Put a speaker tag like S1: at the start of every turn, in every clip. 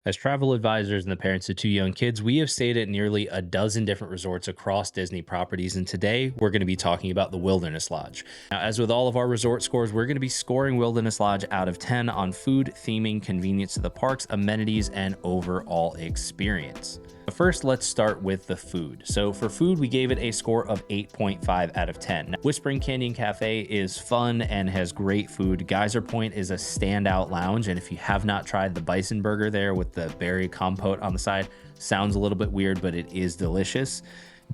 S1: As travel advisors and the parents of two young kids, we have stayed at nearly a dozen different resorts across Disney properties. And today we're going to be talking about the Wilderness Lodge. Now, as with all of our resort scores, we're going to be scoring Wilderness Lodge out of 10 on food, theming, convenience to the parks, amenities, and overall experience. But first, let's start with the food. So for food, we gave it a score of 8.5 out of 10. Now, Whispering Canyon Cafe is fun and has great food. Geyser Point is a standout lounge, and if you have not tried the bison burger there with the berry compote on the side, sounds a little bit weird, but it is delicious.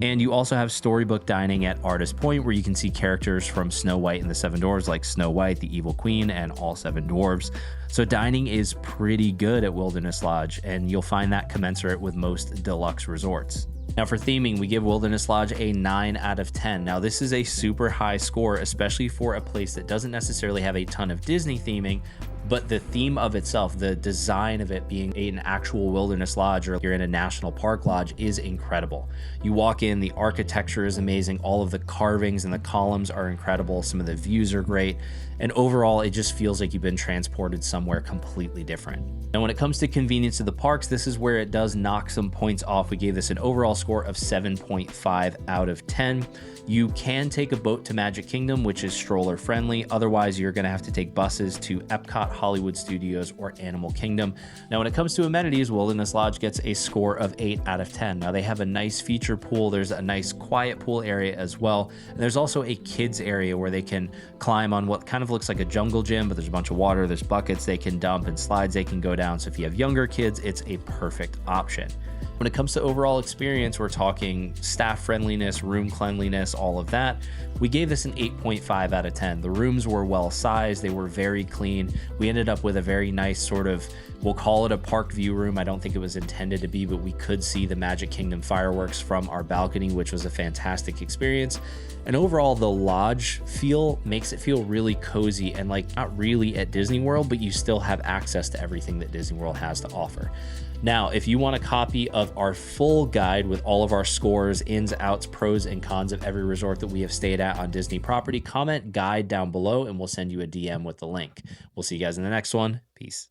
S1: And you also have storybook dining at Artist Point, where you can see characters from Snow White and the Seven Dwarfs, like Snow White, the Evil Queen, and all seven dwarves. So dining is pretty good at Wilderness Lodge, and you'll find that commensurate with most deluxe resorts. Now for theming, we give Wilderness Lodge a 9 out of 10. Now this is a super high score, especially for a place that doesn't necessarily have a ton of Disney theming, but the theme of itself, the design of it being an actual wilderness lodge or you're in a national park lodge is incredible. You walk in, the architecture is amazing. All of the carvings and the columns are incredible. Some of the views are great. And overall, it just feels like you've been transported somewhere completely different. Now, when it comes to convenience of the parks, this is where it does knock some points off. We gave this an overall score of 7.5 out of 10. You can take a boat to Magic Kingdom, which is stroller friendly. Otherwise, you're going to have to take buses to Epcot, Hollywood Studios, or Animal Kingdom. Now, when it comes to amenities, Wilderness Lodge gets a score of 8 out of 10. Now, they have a nice feature pool. There's a nice quiet pool area as well. And there's also a kids area where they can climb on what kind of looks like a jungle gym, but there's a bunch of water, there's buckets they can dump and slides they can go down. So if you have younger kids, it's a perfect option. When it comes to overall experience, we're talking staff friendliness, room cleanliness, all of that. We gave this an 8.5 out of 10. The rooms were well sized. They were very clean. We ended up with a very nice sort of, we'll call it a park view room. I don't think it was intended to be, but we could see the Magic Kingdom fireworks from our balcony, which was a fantastic experience. And overall, the lodge feel makes it feel really cozy and like not really at Disney World, but you still have access to everything that Disney World has to offer. Now, if you want a copy of our full guide with all of our scores, ins, outs, pros, and cons of every resort that we have stayed at on Disney property, comment guide down below and we'll send you a DM with the link. We'll see you guys in the next one. Peace.